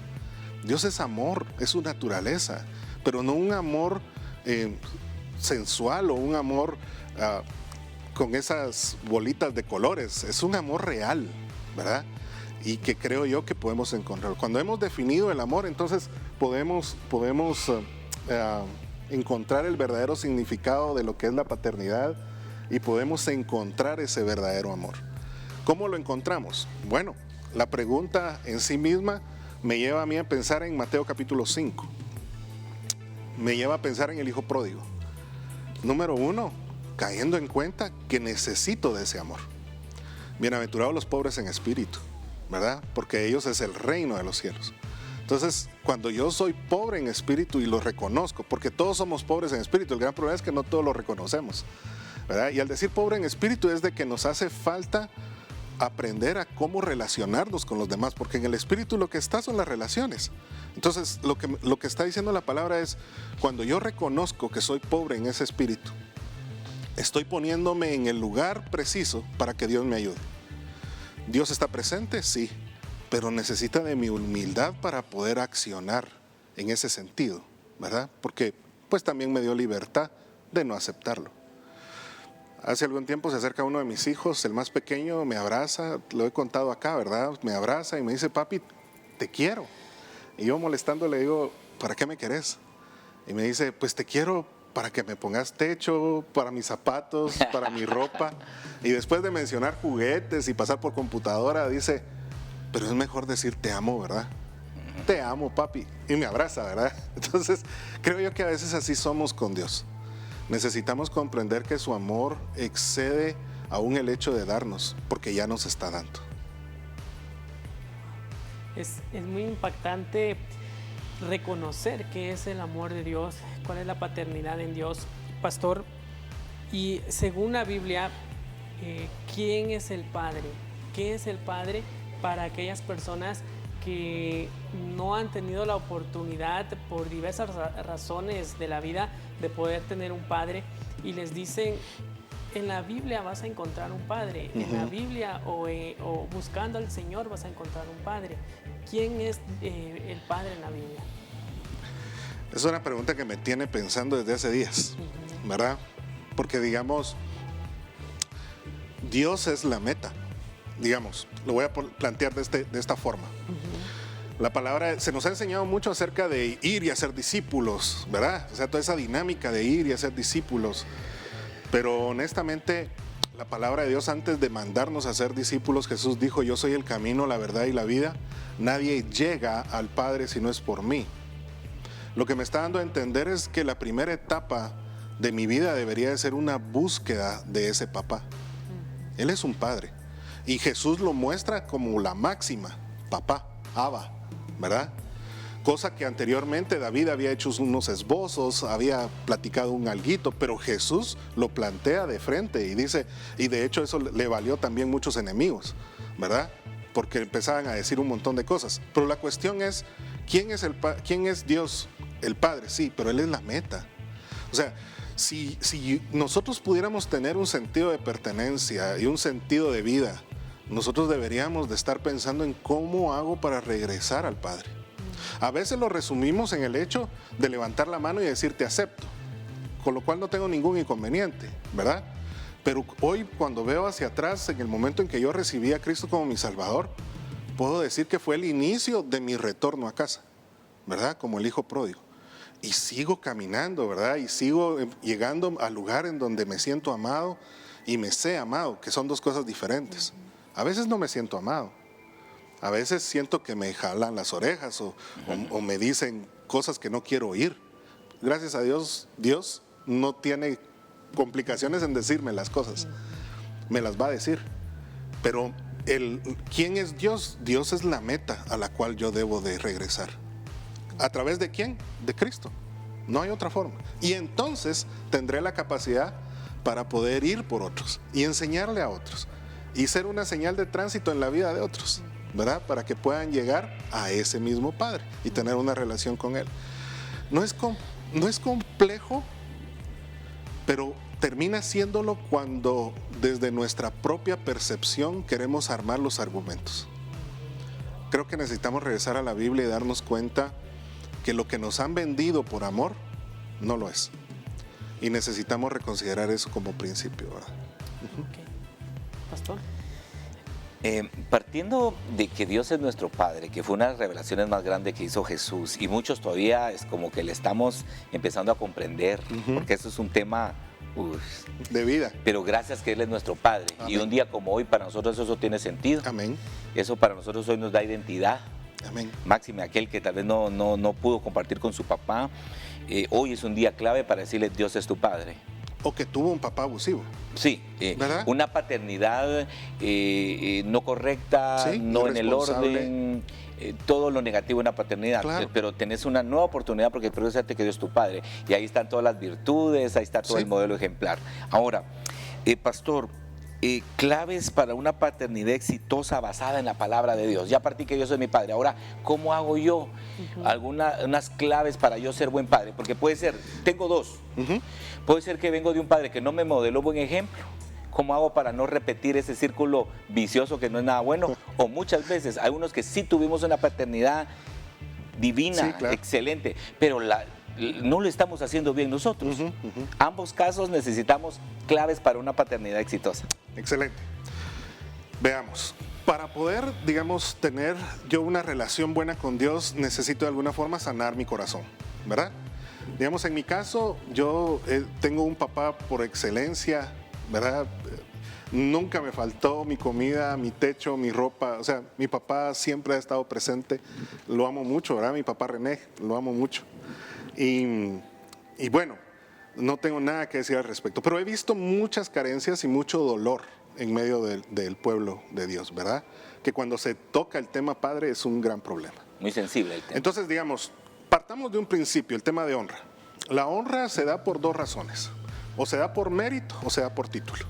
Dios es amor, es su naturaleza. Pero no un amor sensual o un amor con esas bolitas de colores. Es un amor real, ¿verdad? Y que creo yo que podemos encontrar. Cuando hemos definido el amor, entonces podemos encontrar el verdadero significado de lo que es la paternidad y podemos encontrar ese verdadero amor. ¿Cómo lo encontramos? Bueno, la pregunta en sí misma me lleva a mí a pensar en Mateo capítulo 5. Me lleva a pensar en el hijo pródigo. Número 1, cayendo en cuenta que necesito de ese amor. Bienaventurados los pobres en espíritu, ¿verdad? Porque de ellos es el reino de los cielos. Entonces, cuando yo soy pobre en espíritu y lo reconozco, porque todos somos pobres en espíritu, el gran problema es que no todos lo reconocemos, ¿verdad? Y al decir pobre en espíritu es de que nos hace falta aprender a cómo relacionarnos con los demás, porque en el espíritu lo que está son las relaciones. Entonces, lo que está diciendo la palabra es, cuando yo reconozco que soy pobre en ese espíritu, estoy poniéndome en el lugar preciso para que Dios me ayude. ¿Dios está presente? Sí, pero necesita de mi humildad para poder accionar en ese sentido, ¿verdad? Porque pues también me dio libertad de no aceptarlo. Hace algún tiempo se acerca uno de mis hijos, el más pequeño, me abraza, lo he contado acá, ¿verdad? Me abraza y me dice, papi, te quiero. Y yo molestando le digo, ¿para qué me querés? Y me dice, pues te quiero para que me pongas techo, para mis zapatos, para mi ropa. Y después de mencionar juguetes y pasar por computadora, dice, pero es mejor decir te amo, ¿verdad? Te amo, papi. Y me abraza, ¿verdad? Entonces, creo yo que a veces así somos con Dios. Necesitamos comprender que su amor excede aún el hecho de darnos, porque ya nos está dando. Es muy impactante reconocer qué es el amor de Dios, cuál es la paternidad en Dios, pastor. Y según la Biblia, ¿quién es el Padre? ¿Qué es el Padre para aquellas personas que no han tenido la oportunidad por diversas razones de la vida de poder tener un padre y les dicen, en la Biblia vas a encontrar un padre, en la Biblia o buscando al Señor vas a encontrar un padre? ¿Quién es el padre en la Biblia? Es una pregunta que me tiene pensando desde hace días, ¿verdad? Porque digamos, Dios es la meta. Digamos, lo voy a plantear de esta forma. La palabra, se nos ha enseñado mucho acerca de ir y hacer discípulos, ¿verdad? O sea, toda esa dinámica de ir y hacer discípulos. Pero honestamente, la palabra de Dios, antes de mandarnos a ser discípulos, Jesús dijo, yo soy el camino, la verdad y la vida. Nadie llega al Padre si no es por mí. Lo que me está dando a entender es que la primera etapa de mi vida debería de ser una búsqueda de ese papá. Él es un padre. Y Jesús lo muestra como la máxima, papá, Abba, ¿verdad? Cosa que anteriormente David había hecho unos esbozos, había platicado un alguito, pero Jesús lo plantea de frente y dice, y de hecho eso le valió también muchos enemigos, ¿verdad? Porque empezaban a decir un montón de cosas. Pero la cuestión es, ¿quién es Dios? El Padre, sí, pero Él es la meta. O sea, si nosotros pudiéramos tener un sentido de pertenencia y un sentido de vida, nosotros deberíamos de estar pensando en cómo hago para regresar al Padre. A veces lo resumimos en el hecho de levantar la mano y decir te acepto, con lo cual no tengo ningún inconveniente, ¿verdad? Pero hoy cuando veo hacia atrás, en el momento en que yo recibí a Cristo como mi Salvador, puedo decir que fue el inicio de mi retorno a casa, ¿verdad? Como el hijo pródigo. Y sigo caminando, ¿verdad? Y sigo llegando al lugar en donde me siento amado y me sé amado, que son dos cosas diferentes. A veces no me siento amado. A veces siento que me jalan las orejas o me dicen cosas que no quiero oír. Gracias a Dios, Dios no tiene complicaciones en decirme las cosas. Me las va a decir. Pero ¿quién es Dios? Dios es la meta a la cual yo debo de regresar. ¿A través de quién? De Cristo. No hay otra forma. Y entonces tendré la capacidad para poder ir por otros y enseñarle a otros y ser una señal de tránsito en la vida de otros, ¿verdad? Para que puedan llegar a ese mismo Padre y tener una relación con Él. No es complejo, pero termina siéndolo cuando desde nuestra propia percepción queremos armar los argumentos. Creo que necesitamos regresar a la Biblia y darnos cuenta que lo que nos han vendido por amor no lo es. Y necesitamos reconsiderar eso como principio, ¿verdad? Ok. Pastor. Partiendo de que Dios es nuestro Padre, que fue una de las revelaciones más grandes que hizo Jesús, y muchos todavía es como que le estamos empezando a comprender, porque eso es un tema de vida. Pero gracias que Él es nuestro Padre. Amén. Y un día como hoy para nosotros eso tiene sentido. Amén. Eso para nosotros hoy nos da identidad. Amén. Máxime aquel que tal vez no pudo compartir con su papá. Hoy es un día clave para decirle Dios es tu Padre. O que tuvo un papá abusivo. Sí, ¿verdad? Una paternidad no correcta, Sí, no en el irresponsable. orden, todo lo negativo en la paternidad, Claro. pero tenés una nueva oportunidad porque fíjate que Dios es tu Padre y ahí están todas las virtudes, ahí está todo Sí. el modelo ejemplar. Ahora, pastor, claves para una paternidad exitosa basada en la palabra de Dios. Ya partí que Dios es mi Padre. Ahora, ¿cómo hago yo? Unas claves para yo ser buen padre. Porque puede ser, tengo dos. Puede ser que vengo de un padre que no me modeló buen ejemplo. ¿Cómo hago para no repetir ese círculo vicioso que no es nada bueno? O muchas veces hay unos que sí tuvimos una paternidad divina, Sí, claro. excelente, pero no lo estamos haciendo bien nosotros. Ambos casos necesitamos claves para una paternidad exitosa. Excelente. Veamos. Para poder, digamos, tener yo una relación buena con Dios, necesito de alguna forma sanar mi corazón, ¿verdad? Digamos, en mi caso, yo tengo un papá por excelencia, ¿verdad? Nunca me faltó mi comida, mi techo, mi ropa. O sea, mi papá siempre ha estado presente. Lo amo mucho, ¿verdad? Mi papá René, lo amo mucho. Y bueno, no tengo nada que decir al respecto. Pero he visto muchas carencias y mucho dolor en medio del pueblo de Dios, ¿verdad? Que cuando se toca el tema padre es un gran problema. Muy sensible el tema. Entonces, digamos, partamos de un principio, el tema de honra. La honra se da por dos razones. O se da por mérito o se da por título.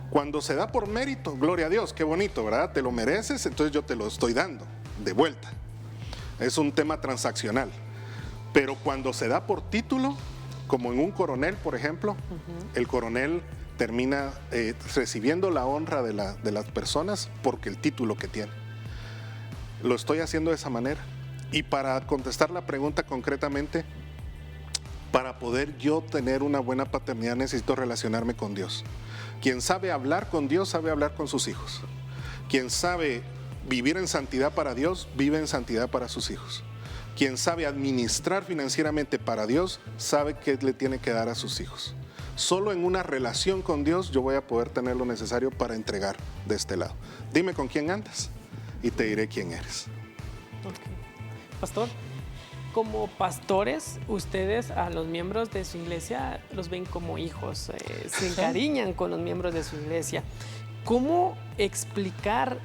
Cuando se da por mérito, gloria a Dios, qué bonito, ¿verdad? Te lo mereces, entonces yo te lo estoy dando de vuelta. Es un tema transaccional. Pero cuando se da por título, como en un coronel, por ejemplo, el coronel termina recibiendo la honra de las personas porque el título que tiene. Lo estoy haciendo de esa manera. Y para contestar la pregunta concretamente, para poder yo tener una buena paternidad necesito relacionarme con Dios. Quien sabe hablar con Dios, sabe hablar con sus hijos. Quien sabe vivir en santidad para Dios, vive en santidad para sus hijos. Quien sabe administrar financieramente para Dios, sabe qué le tiene que dar a sus hijos. Solo en una relación con Dios yo voy a poder tener lo necesario para entregar de este lado. Dime con quién andas y te diré quién eres. Ok. Pastor, como pastores, ustedes a los miembros de su iglesia los ven como hijos, se encariñan con los miembros de su iglesia. ¿Cómo explicar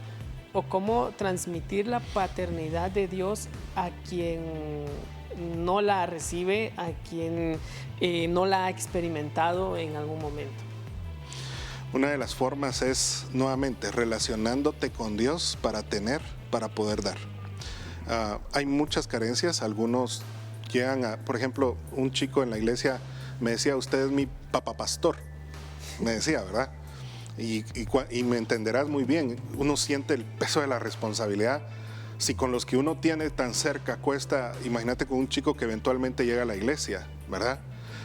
o cómo transmitir la paternidad de Dios a quien no la recibe, a quien no la ha experimentado en algún momento? Una de las formas es, nuevamente, relacionándote con Dios para tener, para poder dar. Hay muchas carencias, algunos llegan a, por ejemplo, un chico en la iglesia me decía, usted es mi papá pastor, me decía, ¿verdad? Y me entenderás muy bien, uno siente el peso de la responsabilidad. Si con los que uno tiene tan cerca cuesta, imagínate con un chico que eventualmente llega a la iglesia, ¿verdad?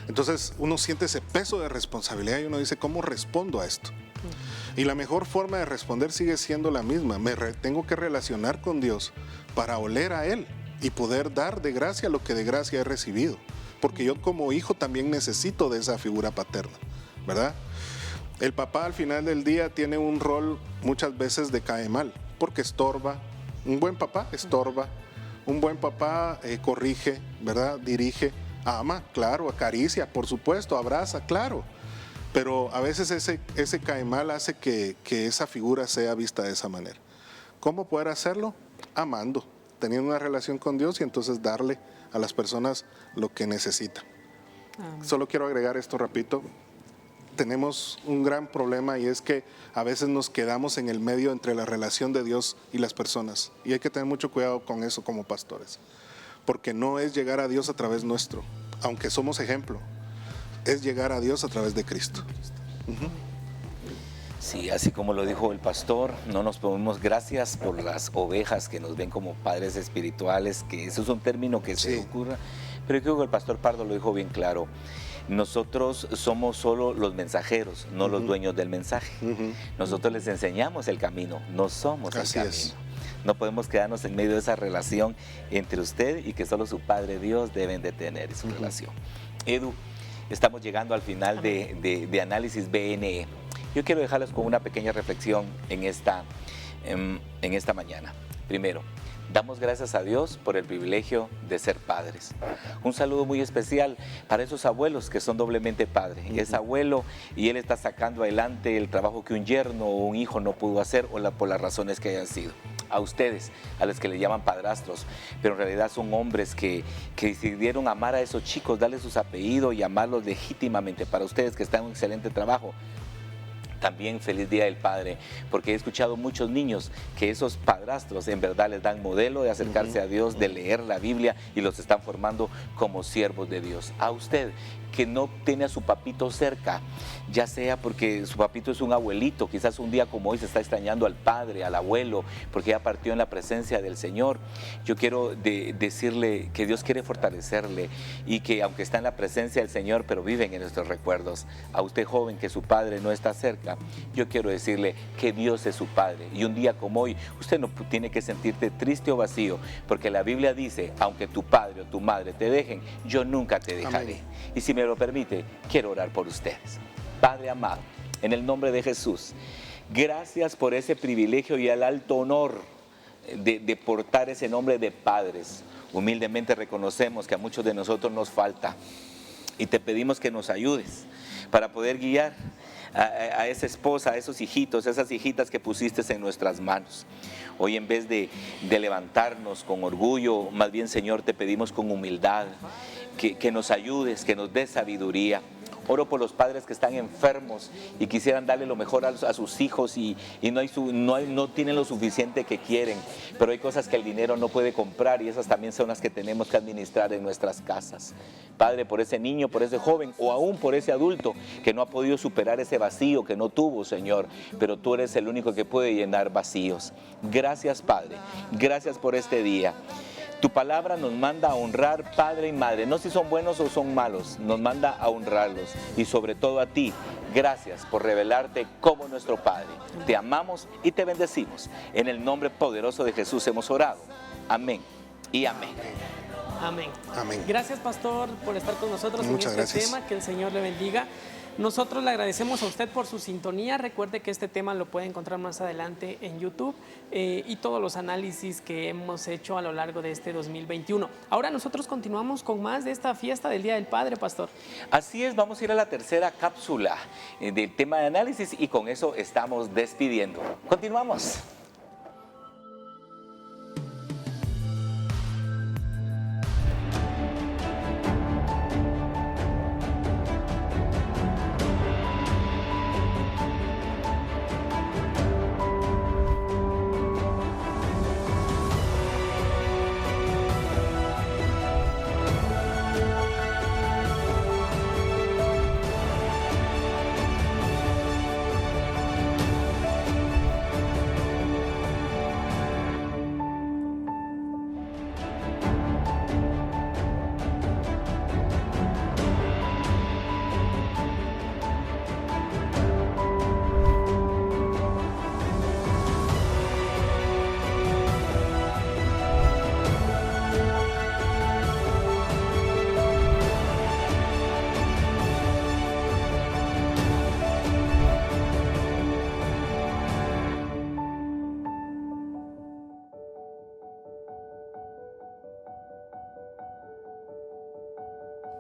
Entonces uno siente ese peso de responsabilidad y uno dice, ¿cómo respondo a esto? Y la mejor forma de responder sigue siendo la misma. Tengo que relacionar con Dios para oler a Él y poder dar de gracia lo que de gracia he recibido. Porque yo como hijo también necesito de esa figura paterna, ¿verdad? El papá al final del día tiene un rol muchas veces de cae mal, porque estorba. Un buen papá estorba. Un buen papá corrige, ¿verdad? Dirige, ama, claro, acaricia, por supuesto, abraza, claro. Pero a veces ese cae mal hace que esa figura sea vista de esa manera. ¿Cómo poder hacerlo? Amando, teniendo una relación con Dios y entonces darle a las personas lo que necesitan. Solo quiero agregar esto rapidito. Tenemos un gran problema y es que a veces nos quedamos en el medio entre la relación de Dios y las personas. Y hay que tener mucho cuidado con eso como pastores. Porque no es llegar a Dios a través nuestro, aunque somos ejemplo. Es llegar a Dios a través de Cristo. Sí, así como lo dijo el pastor, no nos ponemos gracias por las ovejas que nos ven como padres espirituales, que eso es un término que se ocurra, pero yo creo que el pastor Pardo lo dijo bien claro. Nosotros somos solo los mensajeros, no los dueños del mensaje. Nosotros les enseñamos el camino, no somos el camino. No podemos quedarnos en medio de esa relación entre usted y que solo su Padre Dios deben de tener su relación. Edu, estamos llegando al final de Análisis BNE. Yo quiero dejarles con una pequeña reflexión en esta mañana. Primero, damos gracias a Dios por el privilegio de ser padres. Un saludo muy especial para esos abuelos que son doblemente padres. Es abuelo y él está sacando adelante el trabajo que un yerno o un hijo no pudo hacer por las razones que hayan sido. A ustedes, a los que le llaman padrastros, pero en realidad son hombres que decidieron amar a esos chicos, darles sus apellidos y amarlos legítimamente. Para ustedes que están en un excelente trabajo, también feliz Día del Padre, porque he escuchado muchos niños que esos padrastros en verdad les dan modelo de acercarse a Dios, de leer la Biblia y los están formando como siervos de Dios. A usted que no tiene a su papito cerca, ya sea porque su papito es un abuelito, quizás un día como hoy se está extrañando al padre, al abuelo, porque ya partió en la presencia del Señor. Yo quiero decirle que Dios quiere fortalecerle y que aunque está en la presencia del Señor, pero viven en nuestros recuerdos. A usted joven que su padre no está cerca, yo quiero decirle que Dios es su padre y un día como hoy usted no tiene que sentirte triste o vacío, porque la Biblia dice, aunque tu padre o tu madre te dejen, yo nunca te dejaré. Amén. Y si me lo permite, quiero orar por ustedes. Padre amado, en el nombre de Jesús, gracias por ese privilegio y el alto honor de portar ese nombre de padres. Humildemente reconocemos que a muchos de nosotros nos falta y te pedimos que nos ayudes para poder guiar a esa esposa, a esos hijitos, a esas hijitas que pusiste en nuestras manos. Hoy en vez de levantarnos con orgullo, más bien Señor te pedimos con humildad que nos ayudes, que nos des sabiduría. Oro por los padres que están enfermos y quisieran darle lo mejor a sus hijos y no tienen lo suficiente que quieren, pero hay cosas que el dinero no puede comprar y esas también son las que tenemos que administrar en nuestras casas. Padre, por ese niño, por ese joven o aún por ese adulto que no ha podido superar ese vacío que no tuvo, Señor, pero tú eres el único que puede llenar vacíos. Gracias, Padre. Gracias por este día. Tu palabra nos manda a honrar padre y madre, no si son buenos o son malos, nos manda a honrarlos y sobre todo a ti, gracias por revelarte como nuestro Padre. Te amamos y te bendecimos. En el nombre poderoso de Jesús hemos orado. Amén y amén. Amén. Amén. Gracias, pastor, por estar con nosotros Muchas en este gracias. tema. Que el Señor le bendiga. Nosotros le agradecemos a usted por su sintonía. Recuerde que este tema lo puede encontrar más adelante en YouTube y todos los análisis que hemos hecho a lo largo de este 2021. Ahora nosotros continuamos con más de esta fiesta del Día del Padre, pastor. Así es, vamos a ir a la tercera cápsula del tema de análisis y con eso estamos despidiendo. Continuamos.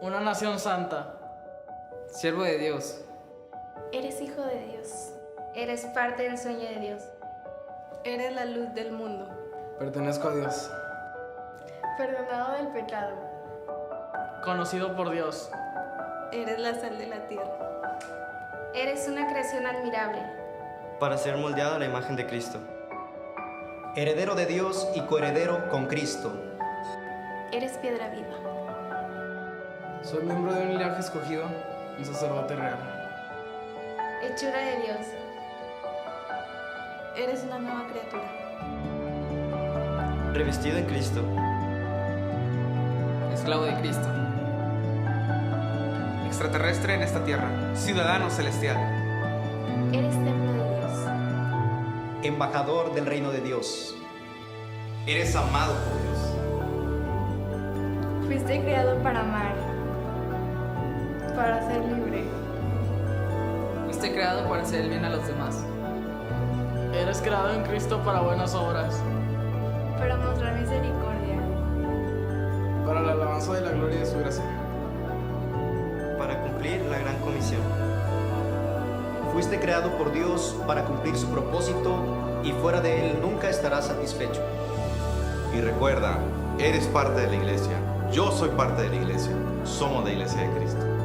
Una nación santa, siervo de Dios, Eres hijo de Dios. Eres parte del sueño de Dios. Eres la luz del mundo. Pertenezco a Dios. Perdonado del pecado. Conocido por Dios. Eres la sal de la tierra. Eres una creación admirable. Para ser moldeado a la imagen de Cristo. Heredero de Dios y coheredero con Cristo. Eres piedra viva. Soy miembro de un linaje escogido, un sacerdote real. Hechura de Dios. Eres una nueva criatura. Revestido en Cristo. Esclavo de Cristo. Extraterrestre en esta tierra. Ciudadano celestial. Eres templo de Dios. Embajador del reino de Dios. Eres amado por Dios. Fuiste creado para amar. Para ser libre. Fuiste creado para hacer el bien a los demás. Eres creado en Cristo para buenas obras. Para mostrar misericordia. Para la alabanza de la gloria de su gracia. Para cumplir la gran comisión. Fuiste creado por Dios para cumplir su propósito y fuera de él nunca estarás satisfecho. Y recuerda, eres parte de la iglesia. Yo soy parte de la iglesia. Somos la iglesia de Cristo.